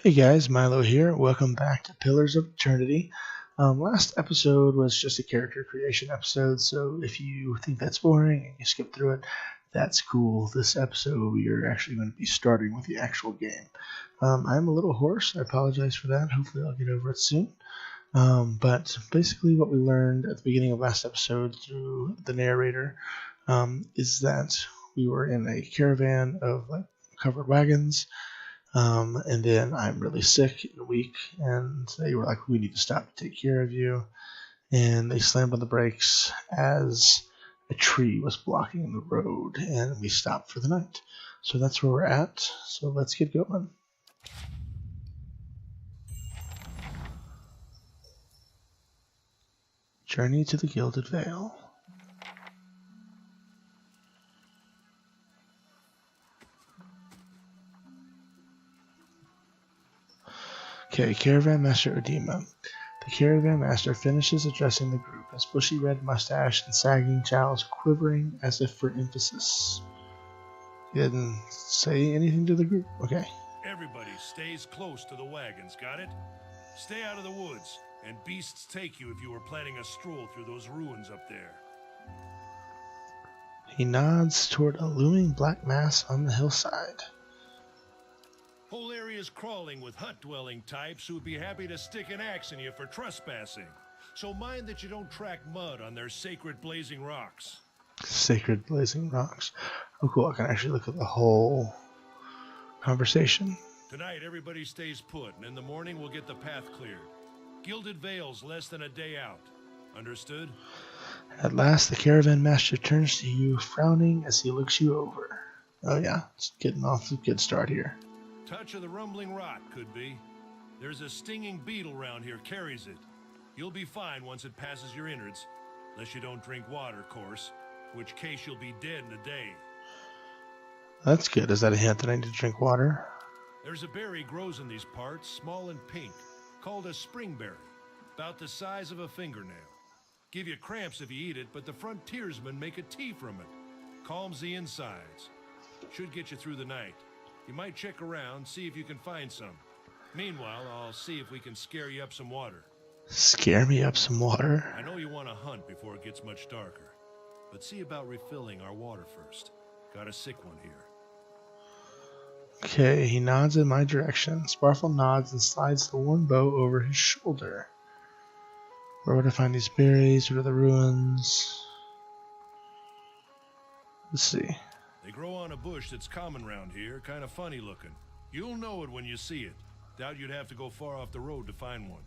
Hey guys, Milo here. Welcome back to Pillars of Eternity. Last episode was just a character creation episode, so if you think that's boring and you skip through it, that's cool. This episode, we are actually going to be starting with the actual game. I'm a little hoarse. I apologize for that. Hopefully I'll get over it soon. But basically what we learned at the beginning of last episode through the narrator is that we were in a caravan of covered wagons. And then I'm really sick and weak, and they were like, we need to stop to take care of you. And they slammed on the brakes as a tree was blocking the road, and we stopped for the night. So that's where we're at. So let's get going. Journey to the Gilded Vale. Okay, Caravan Master Odema. The Caravan Master finishes addressing the group, his bushy red mustache and sagging jowls quivering as if for emphasis. He didn't say anything to the group. Okay. Everybody stays close to the wagons, got it? Stay out of the woods, and beasts take you if you were planning a stroll through those ruins up there. He nods toward a looming black mass on the hillside. Whole area's crawling with hut-dwelling types who would be happy to stick an axe in you for trespassing. So mind that you don't track mud on their sacred blazing rocks. Sacred blazing rocks. Oh cool, I can actually look at the whole conversation. Tonight everybody stays put, and in the morning we'll get the path cleared. Gilded Vale's less than a day out. Understood? At last the Caravan Master turns to you, frowning as he looks you over. Oh yeah, it's getting off to a good start here. Touch of the rumbling rot, could be. There's a stinging beetle round here, carries it. You'll be fine once it passes your innards. Unless you don't drink water, of course. In which case you'll be dead in a day. That's good. Is that a hint that I need to drink water? There's a berry grows in these parts, small and pink, called a springberry. About the size of a fingernail. Give you cramps if you eat it, but the frontiersmen make a tea from it. Calms the insides. Should get you through the night. You might check around, see if you can find some. Meanwhile, I'll see if we can scare you up some water. Scare me up some water? I know you want to hunt before it gets much darker, but see about refilling our water first. Got a sick one here. Okay, he nods in my direction. Sparfle nods and slides the worn bow over his shoulder. Where would I find these berries? What are the ruins? Let's see. They grow on a bush that's common round here, kind of funny looking. You'll know it when you see it. Doubt you'd have to go far off the road to find one.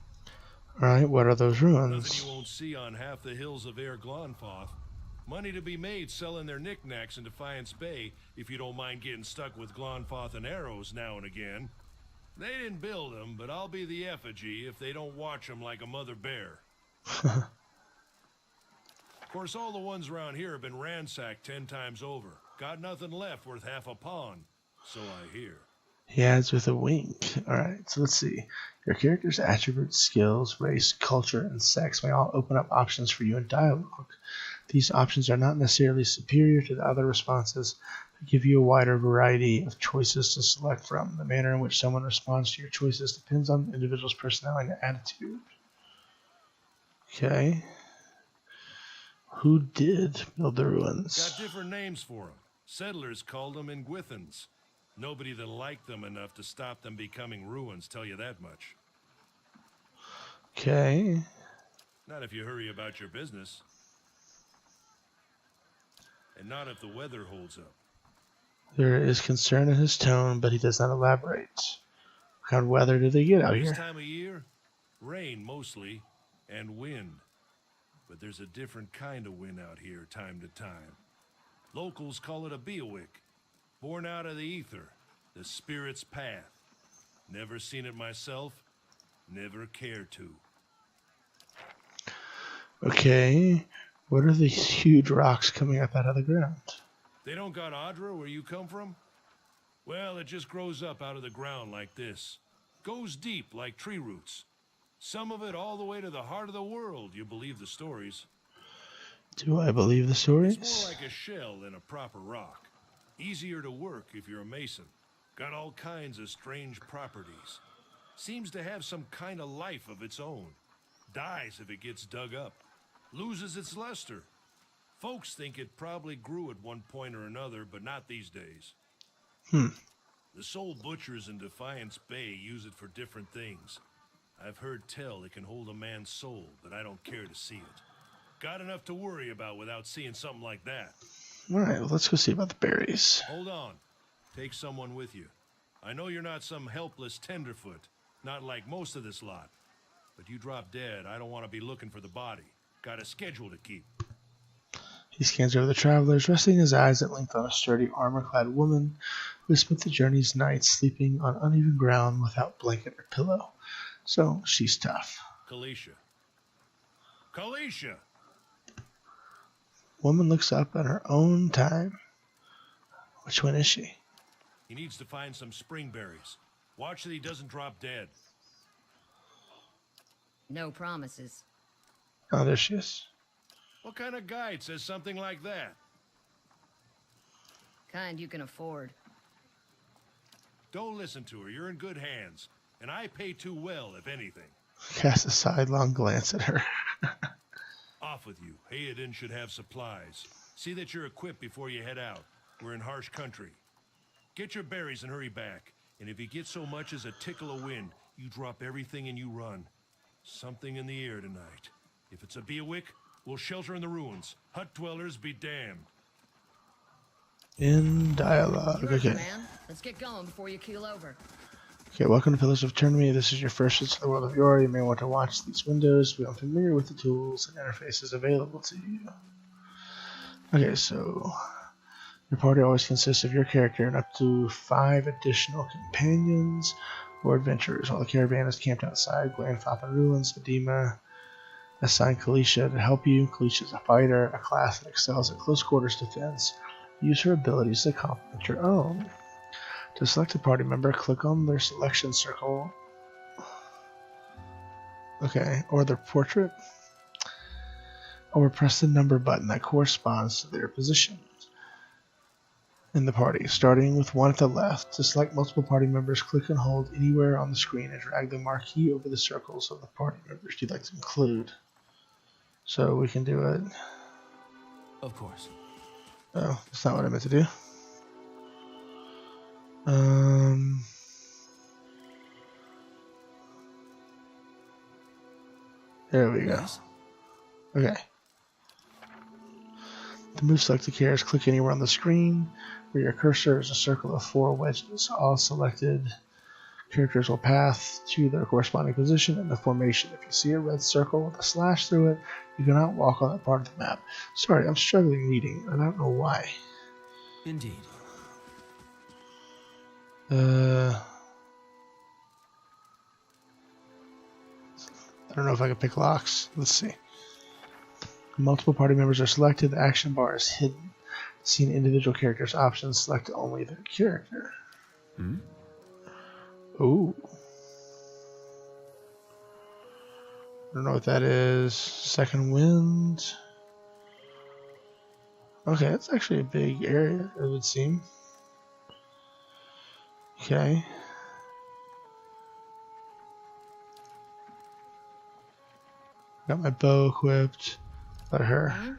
Alright, what are those ruins? Nothing you won't see on half the hills of Air Glonfoth. Money to be made selling their knickknacks in Defiance Bay, if you don't mind getting stuck with Glonfoth and arrows now and again. They didn't build them, but I'll be the effigy if they don't watch them like a mother bear. Of course, all the ones around here have been ransacked 10 times over. Got nothing left worth half a pawn, so I hear. He adds with a wink. Alright, so let's see. Your character's attributes, skills, race, culture, and sex may all open up options for you in dialogue. These options are not necessarily superior to the other responses, but give you a wider variety of choices to select from. The manner in which someone responds to your choices depends on the individual's personality and attitude. Okay. Who did build the ruins? Got different names for them. Settlers called them Ingwithans. Nobody that liked them enough to stop them becoming ruins, tell you that much. Okay. Not if you hurry about your business. And not if the weather holds up. There is concern in his tone, but he does not elaborate. What kind of weather do they get out here? This time of year, rain mostly, and wind. But there's a different kind of wind out here time to time. Locals call it a beowick, born out of the ether, the spirit's path. Never seen it myself, never cared to. Okay, what are these huge rocks coming up out of the ground? They don't got Audra where you come from? Well, it just grows up out of the ground like this. Goes deep like tree roots. Some of it all the way to the heart of the world, you believe the stories. Do I believe the stories? It's more like a shell than a proper rock. Easier to work if you're a mason. Got all kinds of strange properties. Seems to have some kind of life of its own. Dies if it gets dug up. Loses its luster. Folks think it probably grew at one point or another, but not these days. The soul butchers in Defiance Bay use it for different things. I've heard tell it can hold a man's soul, but I don't care to see it. Got enough to worry about without seeing something like that. Alright, well, let's go see about the berries. Hold on. Take someone with you. I know you're not some helpless tenderfoot, not like most of this lot. But you drop dead, I don't want to be looking for the body. Got a schedule to keep. He scans over the travelers, resting his eyes at length on a sturdy, armor-clad woman who has spent the journey's nights sleeping on uneven ground without blanket or pillow. So, she's tough. Kalisha. Kalisha! Woman looks up at her own time. Which one is she? He needs to find some springberries. Watch that he doesn't drop dead. No promises. Oh, there she is. What kind of guide says something like that? Kind you can afford. Don't listen to her. You're in good hands. And I pay too well, if anything. Cast a sidelong glance at her. Off with you. Hayden should have supplies. See that you're equipped before you head out. We're in harsh country. Get your berries and hurry back. And if you get so much as a tickle of wind, you drop everything and you run. Something in the air tonight. If it's a Beawick, we'll shelter in the ruins. Hut dwellers be damned. In dialogue. You heard me, Okay. man. Let's get going before you keel over. Okay, welcome to Pillars of Eternity. This is your first visit to the world of Yore. You may want to watch these windows to become familiar with the tools and interfaces available to you. Okay, so your party always consists of your character and up to 5 additional companions or adventurers. While the caravan is camped outside Glanfallen Ruins, Edema assigned Kalisha to help you. Kalisha is a fighter, a class that excels at close quarters defense. Use her abilities to complement your own. To select a party member, click on their selection circle. Okay, or their portrait. Or press the number button that corresponds to their position in the party, starting with 1 at the left. To select multiple party members, click and hold anywhere on the screen and drag the marquee over the circles of the party members you'd like to include. So we can do it. Of course. Oh, that's not what I meant to do. There we go. Yes. Okay. To move selected characters, click anywhere on the screen where your cursor is a circle of 4 wedges. All selected characters will path to their corresponding position in the formation. If you see a red circle with a slash through it, you cannot walk on that part of the map. Sorry, I'm struggling reading, and I don't know why. Indeed. I don't know if I can pick locks. Let's see. Multiple party members are selected. The action bar is hidden. To see an individual character's options, select only their character. Ooh. I don't know what that is. Second wind. Okay, that's actually a big area, it would seem. Okay. Got my bow equipped. Got her.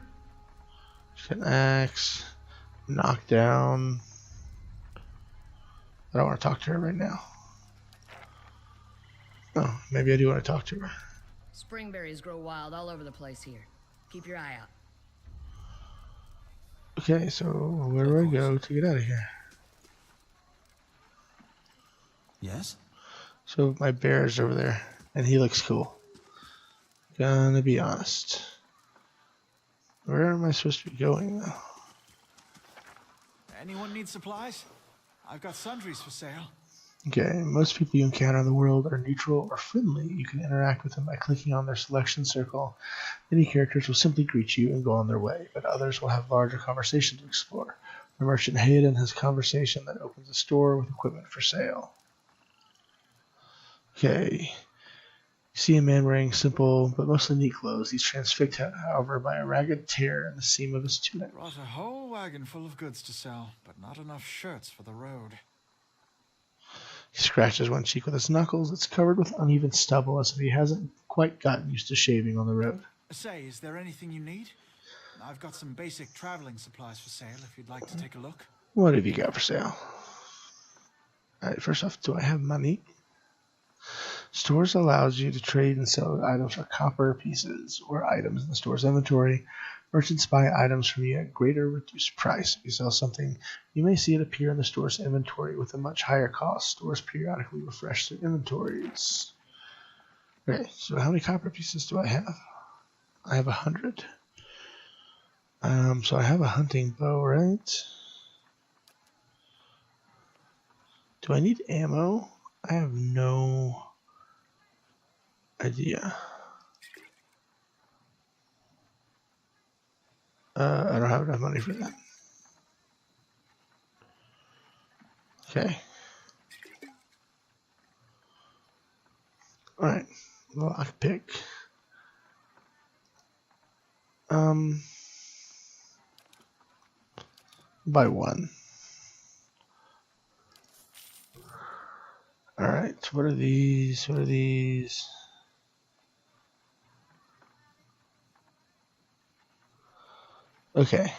She's got an axe. Knocked down. I don't want to talk to her right now. Oh, maybe I do want to talk to her. Springberries grow wild all over the place here. Keep your eye out. Okay, so where do I go to get out of here? Yes? So my bear's over there, and he looks cool. Gonna be honest. Where am I supposed to be going, though? Anyone need supplies? I've got sundries for sale. Okay, most people you encounter in the world are neutral or friendly. You can interact with them by clicking on their selection circle. Many characters will simply greet you and go on their way, but others will have larger conversation to explore. The merchant Hayden has conversation that opens a store with equipment for sale. Okay. You see a man wearing simple but mostly neat clothes. He's transfixed, however, by a ragged tear in the seam of his tunic. Brought a whole wagon full of goods to sell, but not enough shirts for the road. He scratches one cheek with his knuckles. It's covered with uneven stubble as if he hasn't quite gotten used to shaving on the road. Say, is there anything you need? I've got some basic traveling supplies for sale if you'd like to take a look. What have you got for sale? Alright, first off, do I have money? Stores allows you to trade and sell items for copper pieces or items in the store's inventory. Merchants buy items from you at greater reduced price. If you sell something, you may see it appear in the store's inventory with a much higher cost. Stores periodically refresh their inventories. Okay, so how many copper pieces do I have? I have 100. So I have a hunting bow, right? Do I need ammo? I have no idea. I don't have enough money for that. Okay. Alright. Lockpick. Buy one. Alright, what are these? What are these? Okay.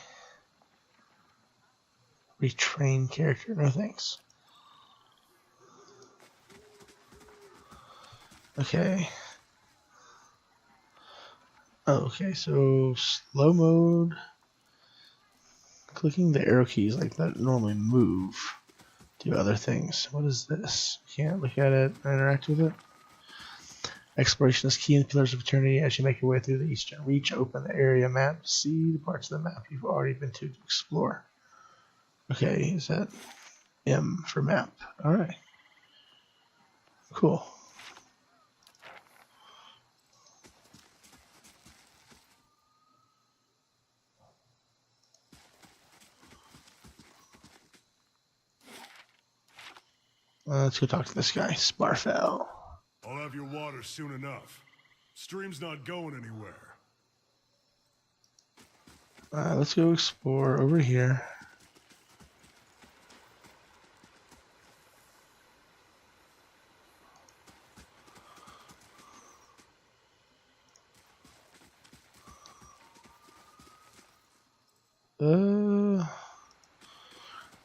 Retrain character, no thanks. Okay. Oh, okay, so slow mode. Clicking the arrow keys like that normally move. Do other things. What is this? Can't look at it or interact with it. Exploration is key in Pillars of Eternity. As you make your way through the Eastern Reach, open the area map. See the parts of the map you've already been to explore. Okay, is that M for map? Alright. Cool. Let's go talk to this guy, Sparfell. I'll have your water soon enough. Stream's not going anywhere. Let's go explore over here.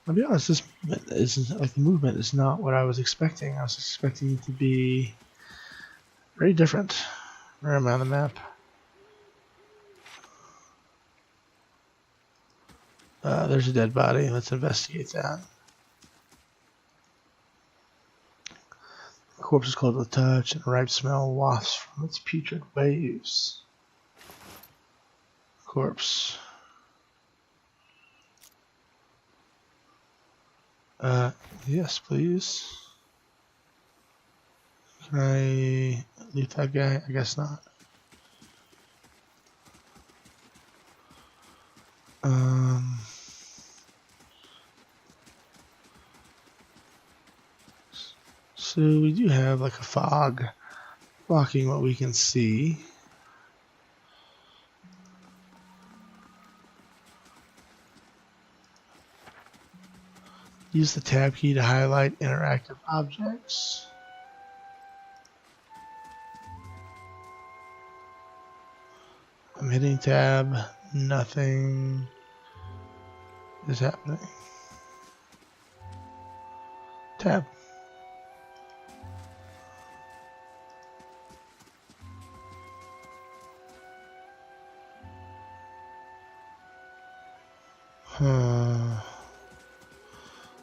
I'll be honest, this movement isn't like the movement is not what I was expecting. I was expecting it to be very different. Where am I on the map? There's a dead body. Let's investigate that. The corpse is cold with touch, and a ripe smell wafts from its putrid waves. Corpse. Yes, please. Can I loot that guy? I guess not. So we do have like a fog blocking what we can see. Use the tab key to highlight interactive objects. I'm hitting tab. Nothing is happening. Tab.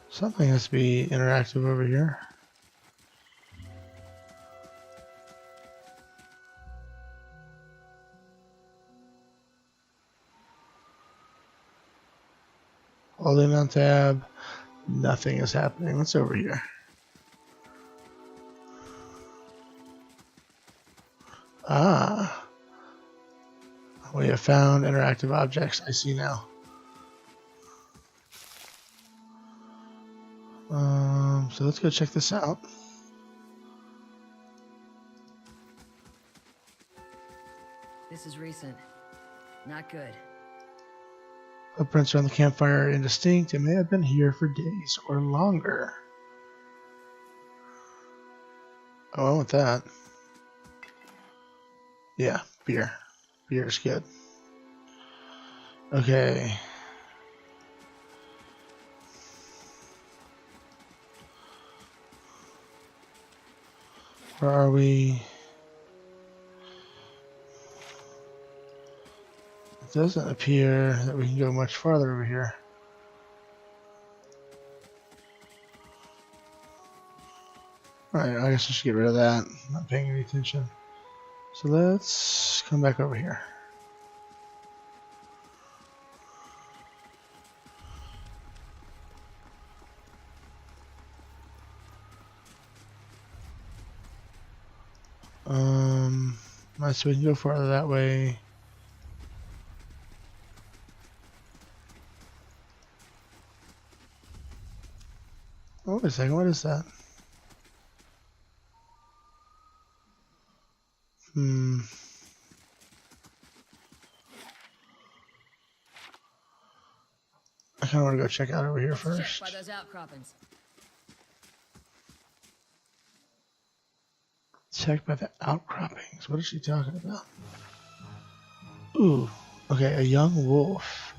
Something has to be interactive over here. Holding on tab. Nothing is happening. What's over here? Ah. We have found interactive objects. I see now. So let's go check this out. This is recent. Not good. Footprints around the campfire are indistinct. It may have been here for days or longer. Oh, I want that. Yeah, beer. Beer is good. Okay. Where are we? It doesn't appear that we can go much farther over here. Alright, I guess I should get rid of that. I'm not paying any attention. So let's come back over here. So we can go farther that way. Oh, wait a second, what is that? I kind of want to go check out over here first. Check by those outcroppings. Check by the outcroppings. What is she talking about? Ooh, okay, a young wolf.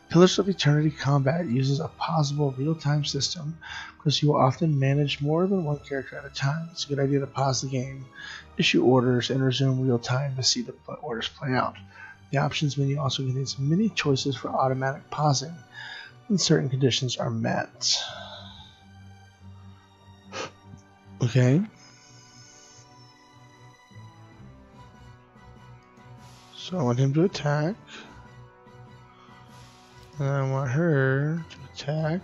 Pillars of Eternity combat uses a pausable real-time system because you will often manage more than one character at a time. It's a good idea to pause the game, issue orders, and resume real-time to see the orders play out. The options menu also contains many choices for automatic pausing when certain conditions are met. Okay. So I want him to attack. And I want her to attack.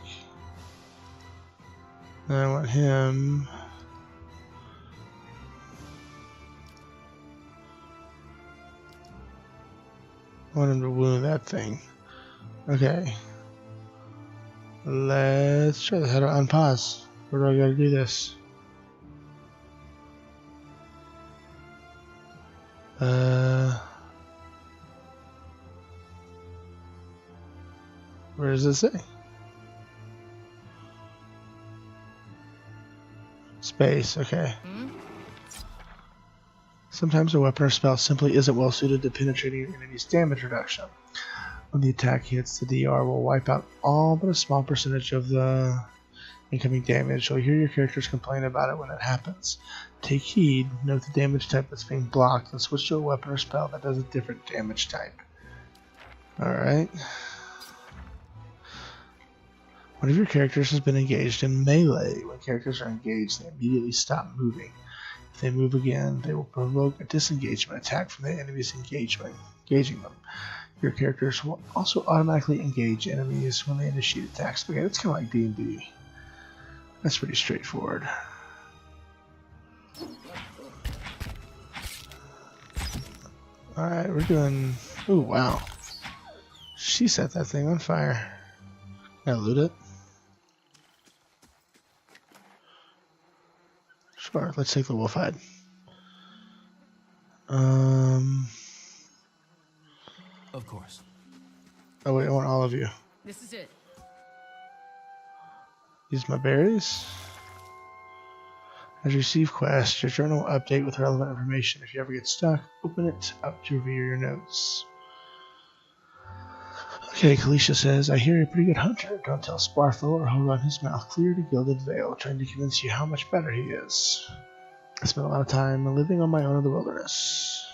And I want him. I want him to wound that thing. Okay. Let's try how to unpause. Where do I gotta do this? Where does it say? Space, okay. Sometimes a weapon or spell simply isn't well suited to penetrating an enemy's damage reduction. When the attack hits, the DR will wipe out all but a small percentage of the incoming damage. You'll hear your characters complain about it when it happens. Take heed, note the damage type that's being blocked, and switch to a weapon or spell that does a different damage type. Alright. One of your characters has been engaged in melee. When characters are engaged, they immediately stop moving. If they move again, they will provoke a disengagement attack from the enemy's engaging them. Your characters will also automatically engage enemies when they initiate attacks. Okay, that's kind of like D&D. That's pretty straightforward. Alright, we're doing... Ooh, wow. She set that thing on fire. Can I loot it? Sure, let's take the wolf hide. Of course. Oh wait, I want all of you. This is it. Use my berries. As you receive quests, your journal will update with relevant information. If you ever get stuck, open it up to review your notes. Okay, Kalisha says, I hear you're a pretty good hunter. Don't tell Sparthel or he'll run his mouth clear to Gilded Vale, trying to convince you how much better he is. I spent a lot of time living on my own in the wilderness.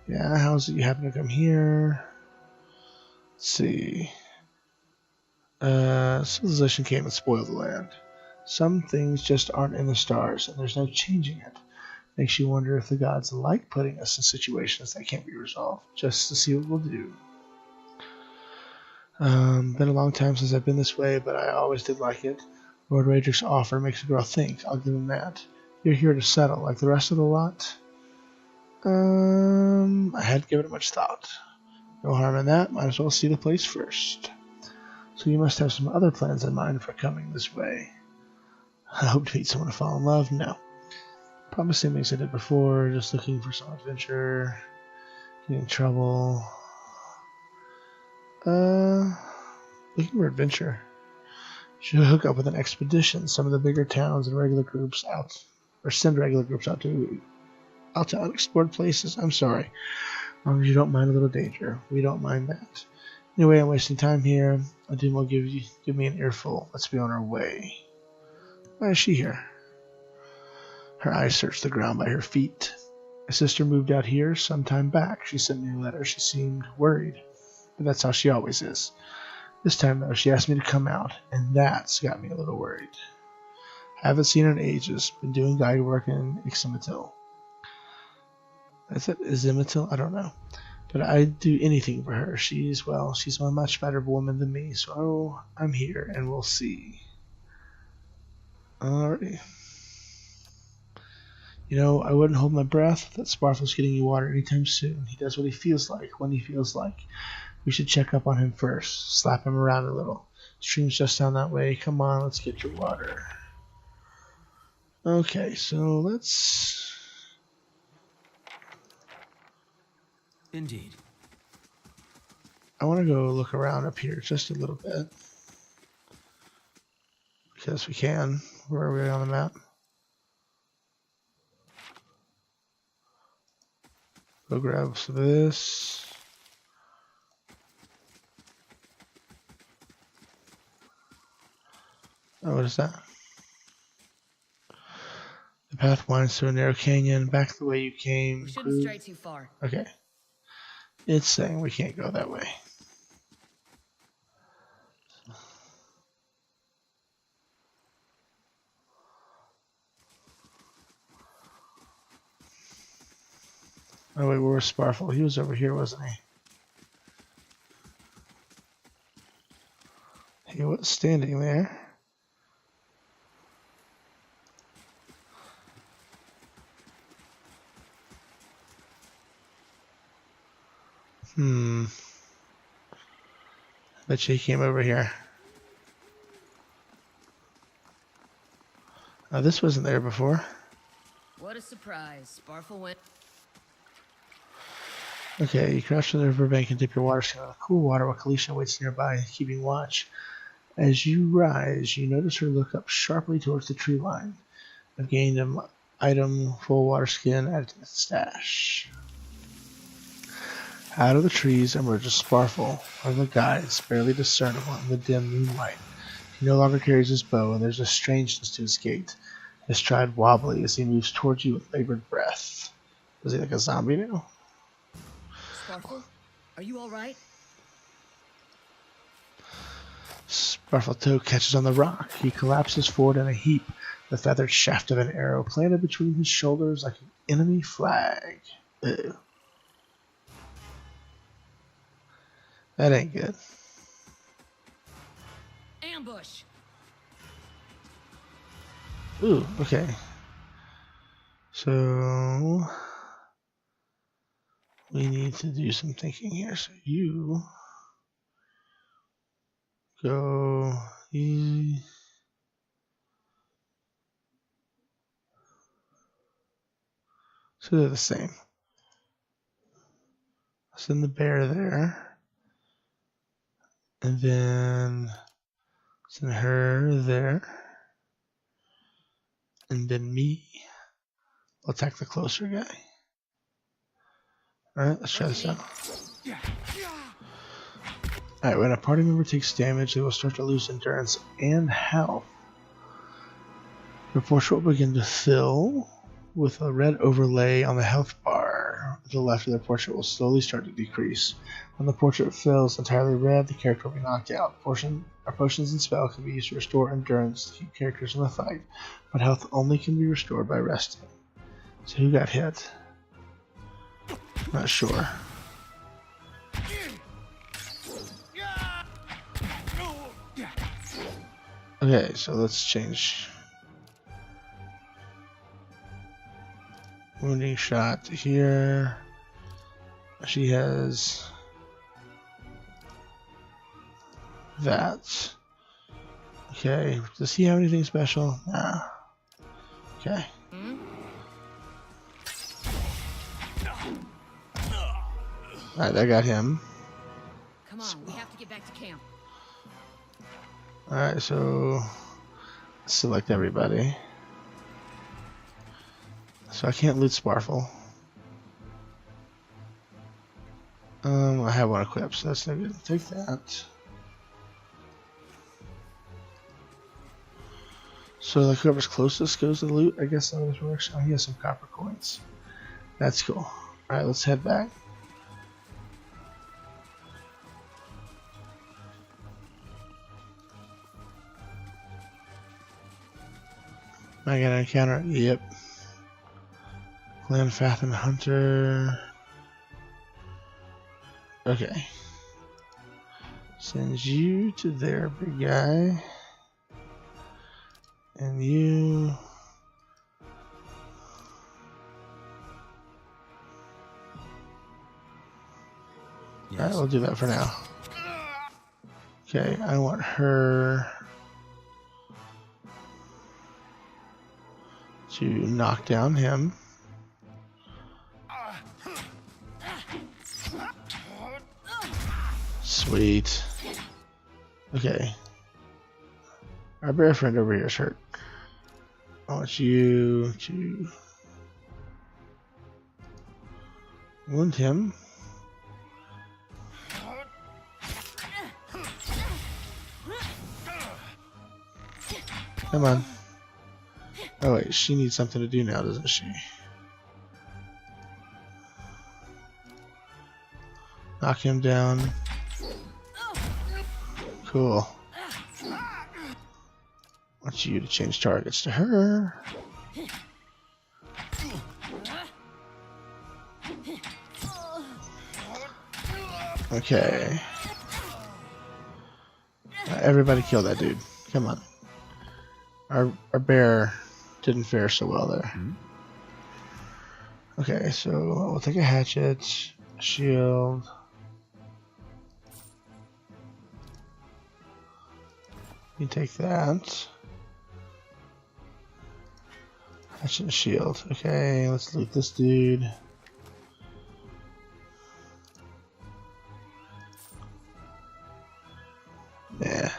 Yeah, how's it you happen to come here? Let's see. Civilization came and spoiled the land. Some things just aren't in the stars, and there's no changing it. Makes you wonder if the gods like putting us in situations that can't be resolved, just to see what we'll do. Been a long time since I've been this way, but I always did like it. Lord Radrick's offer makes a girl think, I'll give him that. You're here to settle, like the rest of the lot? I hadn't given it much thought. No harm in that, might as well see the place first. So you must have some other plans in mind for coming this way. I hope to meet someone to fall in love? No. Probably same things I did before, just looking for some adventure, getting in trouble. Looking for adventure. Should hook up with an expedition. Some of the bigger towns and regular groups or send regular groups out to unexplored places. I'm sorry. As long as you don't mind a little danger. We don't mind that. Anyway, I'm wasting time here. Odin will give me an earful. Let's be on our way. Why is she here? Her eyes searched the ground by her feet. My sister moved out here some time back. She sent me a letter. She seemed worried, but that's how she always is. This time, though, she asked me to come out, and that's got me a little worried. Haven't seen her in ages. Been doing guide work in Iximitil. Is it Izimitil? I don't know. But I'd do anything for her. She's a much better woman than me, so I'm here, and we'll see. Alrighty. You know, I wouldn't hold my breath that Sparfle's getting you water anytime soon. He does what he feels like, when he feels like. We should check up on him first. Slap him around a little. Stream's just down that way. Come on, let's get your water. Okay, so let's... Indeed. I want to go look around up here just a little bit. Because we can. Where are we on the map? Go grab some of this. Oh, what is that? The path winds through a narrow canyon, back the way you came. We shouldn't stray too far. Okay. It's saying we can't go that way. Oh wait, where was Sparfle? He was over here, wasn't he? He was standing there. Bet you he came over here. Oh, this wasn't there before. What a surprise. Sparfle went... Okay, you crash to the riverbank and dip your water skin on the cool water while Kalisha waits nearby, keeping watch. As you rise, you notice her look up sharply towards the tree line. I've gained an item full water skin at its stash. Out of the trees emerges Sparfle, one of the guides, barely discernible in the dim moonlight. He no longer carries his bow, and there's a strangeness to his gait. His stride wobbly as he moves towards you with labored breath. Is he like a zombie now? Sparfle, are you alright? Sparfle toe catches on the rock. He collapses forward in a heap, the feathered shaft of an arrow planted between his shoulders like an enemy flag. Ew. That ain't good. Ambush! Ooh, okay. So we need to do some thinking here. So you go easy. So they're the same. Send the bear there. And then send her there. And then me. I'll attack the closer guy. Alright, let's try this out. Alright, when a party member takes damage, they will start to lose endurance and health. Your portrait will begin to fill with a red overlay on the health bar. To the left of the portrait will slowly start to decrease. When the portrait fills entirely red, the character will be knocked out. Potions and spells can be used to restore endurance to keep characters in the fight, but health only can be restored by resting. So who got hit? Not sure. Okay, so let's change wounding shot to here. She has that. Okay, does he have anything special? Nah. Okay. Alright, I got him. Come on, we have to get back to camp. Alright, so select everybody. So I can't loot Sparfle. I have one equipped, so that's no good. Take that. So like whoever's closest goes to the loot. I guess that works. Oh, he has some copper coins. That's cool. Alright, let's head back. Am I gonna encounter? Yep. Landfath and Hunter. Okay. Sends you to there, big guy. And you. Yes. Alright, we'll do that for now. Okay, I want her to knock down him. Sweet. Okay. Our bear friend over here is hurt. I want you to wound him. Come on. Oh wait, she needs something to do now, doesn't she? Knock him down. Cool. I want you to change targets to her. Okay. Everybody kill that dude. Come on. Our bear didn't fare so well there. Okay, so we'll take a hatchet, a shield. You take that. Hatchet and shield. Okay, let's loot this dude. Yeah.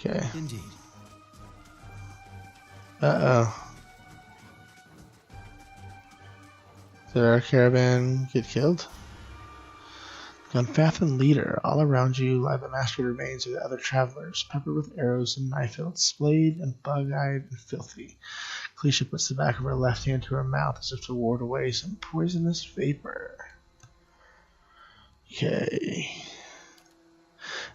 Okay. Indeed. Uh-oh. Did our caravan get killed? Gunfath and leader, all around you lie the massacred remains of the other travelers, peppered with arrows and knife hilts, splayed and bug-eyed and filthy. Cleisha puts the back of her left hand to her mouth as if to ward away some poisonous vapor. Okay.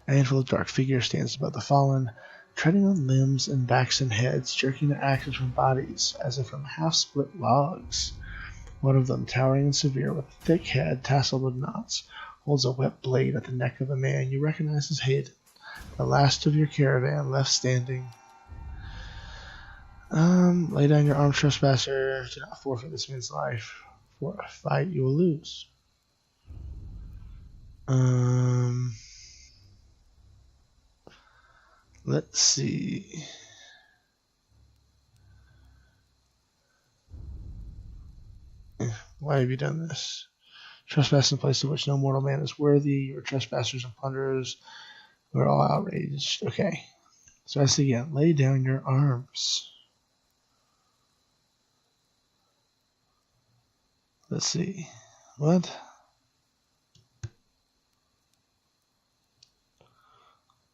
A handful of dark figure stands above the fallen, treading on limbs and backs and heads, jerking their axes from bodies as if from half-split logs. One of them, towering and severe, with a thick head tasseled with knots, holds a wet blade at the neck of a man you recognize as Hayden, the last of your caravan left standing. Lay down your armed trespasser. Do not forfeit this man's life. For a fight you will lose. Let's see. Why have you done this? Trespass in a place of which no mortal man is worthy. Your trespassers and plunderers were all outraged. Okay. So I say again, lay down your arms. Let's see. What?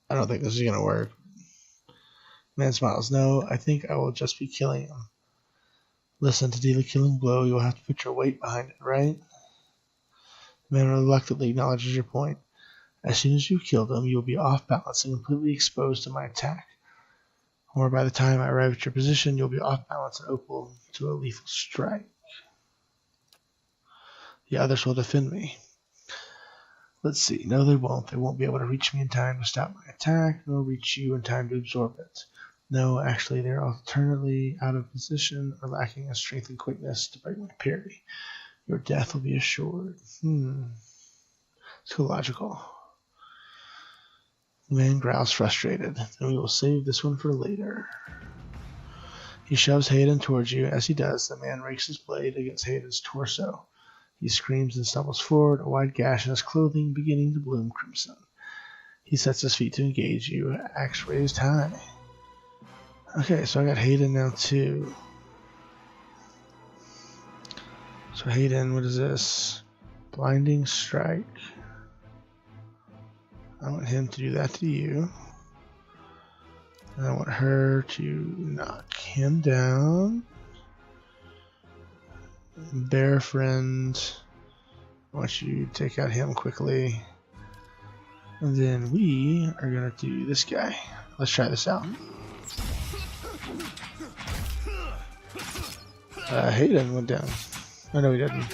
I don't think this is going to work. Man smiles. No, I think I will just be killing him. Listen, to deal a killing blow, you will have to put your weight behind it, right? The man reluctantly acknowledges your point. As soon as you kill them, you will be off balance and completely exposed to my attack. Or by the time I arrive at your position, you'll be off balance and open to a lethal strike. The others will defend me. Let's see. No, they won't. They won't be able to reach me in time to stop my attack, nor reach you in time to absorb it. No, actually, they're alternately out of position or lacking in strength and quickness to break my parry. Your death will be assured. Too logical. The man growls frustrated. Then we will save this one for later. He shoves Hayden towards you. As he does, the man rakes his blade against Hayden's torso. He screams and stumbles forward, a wide gash in his clothing beginning to bloom crimson. He sets his feet to engage you, axe raised high. Okay, so I got Hayden now too. So Hayden, what is this? Blinding strike. I want him to do that to you. And I want her to knock him down. Bear friend, I want you to take out him quickly. And then we are going to do this guy. Let's try this out. Hayden went down. Oh no, he didn't.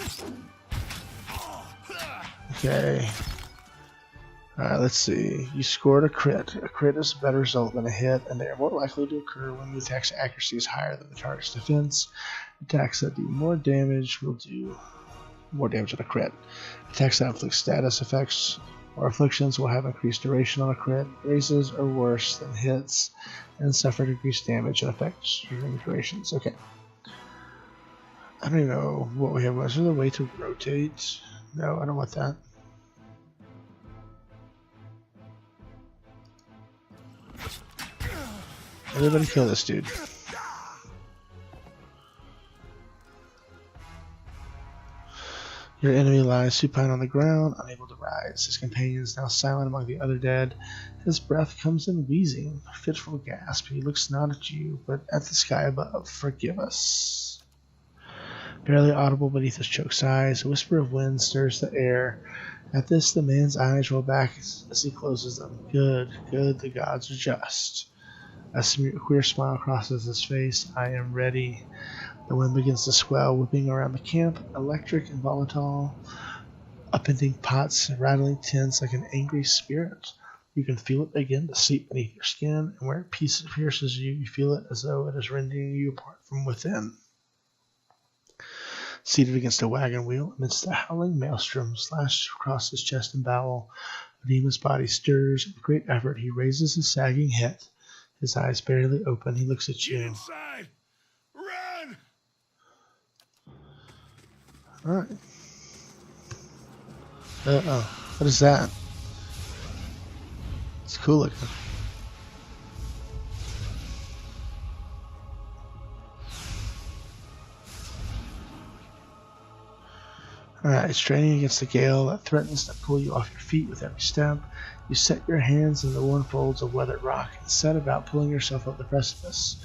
Okay. Alright, let's see. You scored a crit. A crit is a better result than a hit, and they are more likely to occur when the attack's accuracy is higher than the target's defense. Attacks that do more damage will do more damage on a crit. Attacks that inflict status effects or afflictions will have increased duration on a crit. Raises are worse than hits and suffer decreased damage and effects during durations. Okay. I don't even know what we have. Is there a way to rotate? No, I don't want that. Everybody kill this dude. Your enemy lies supine on the ground, unable to rise. His companion is now silent among the other dead. His breath comes in wheezing, fitful gasp. He looks not at you, but at the sky above. Forgive us. Barely audible beneath his choked sighs, a whisper of wind stirs the air. At this, the man's eyes roll back as he closes them. Good, good, the gods are just. A queer smile crosses his face. I am ready. The wind begins to swell, whipping around the camp, electric and volatile, upending pots, rattling tins like an angry spirit. You can feel it begin to seep beneath your skin, and where it pierces you, you feel it as though it is rending you apart from within. Seated against a wagon wheel, amidst the howling maelstrom slashed across his chest and bowel, Vadima's body stirs. With great effort, he raises his sagging head. His eyes barely open. He looks at you. Get inside! Run! Alright. Uh-oh. What is that? It's cool looking. Alright, straining against the gale that threatens to pull you off your feet with every step, you set your hands in the worn folds of weathered rock and set about pulling yourself up the precipice.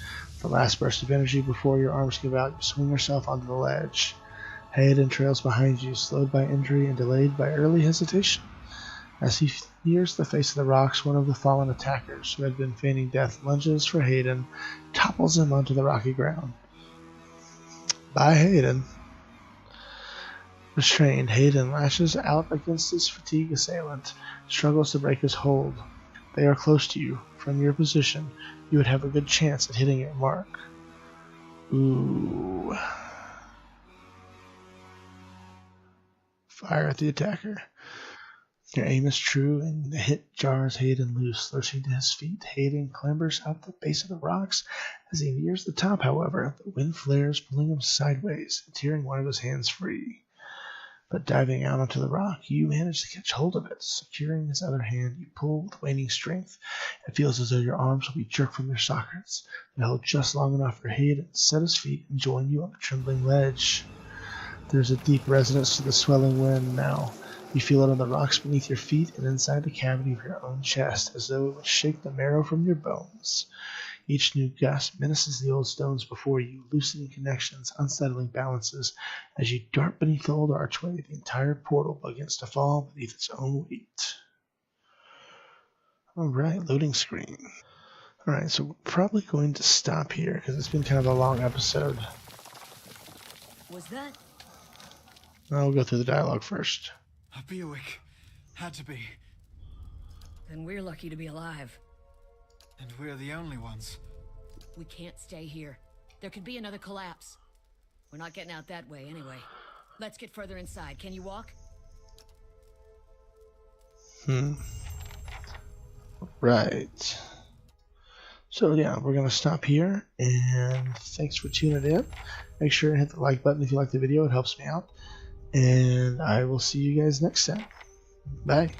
The last burst of energy before your arms give out, you swing yourself onto the ledge. Hayden trails behind you, slowed by injury and delayed by early hesitation. As he nears the face of the rocks, one of the fallen attackers, who had been feigning death, lunges for Hayden, topples him onto the rocky ground. Bye, Hayden. Restrained, Hayden lashes out against his fatigued assailant, struggles to break his hold. They are close to you. From your position, you would have a good chance at hitting your mark. Ooh. Fire at the attacker. Your aim is true, and the hit jars Hayden loose. Lurching to his feet, Hayden clambers up the base of the rocks. As he nears the top, however, the wind flares, pulling him sideways and tearing one of his hands free. But diving out onto the rock, you manage to catch hold of it. Securing his other hand, you pull with waning strength. It feels as though your arms will be jerked from their sockets. They hold just long enough for Hayden to set his feet and join you on the trembling ledge. There's a deep resonance to the swelling wind now. You feel it on the rocks beneath your feet and inside the cavity of your own chest, as though it would shake the marrow from your bones. Each new gust menaces the old stones before you, loosening connections, unsettling balances. As you dart beneath the old archway, the entire portal begins to fall beneath its own weight. Alright, loading screen. Alright, so we're probably going to stop here, because it's been kind of a long episode. Was that? I'll go through the dialogue first. A POE. Had to be. Then we're lucky to be alive. And we're the only ones. We can't stay here. There could be another collapse. We're not getting out that way anyway. Let's get further inside. Can you walk? Right. So yeah, we're going to stop here, and thanks for tuning in. Make sure to hit the like button if you like the video. It helps me out. And I will see you guys next time. Bye.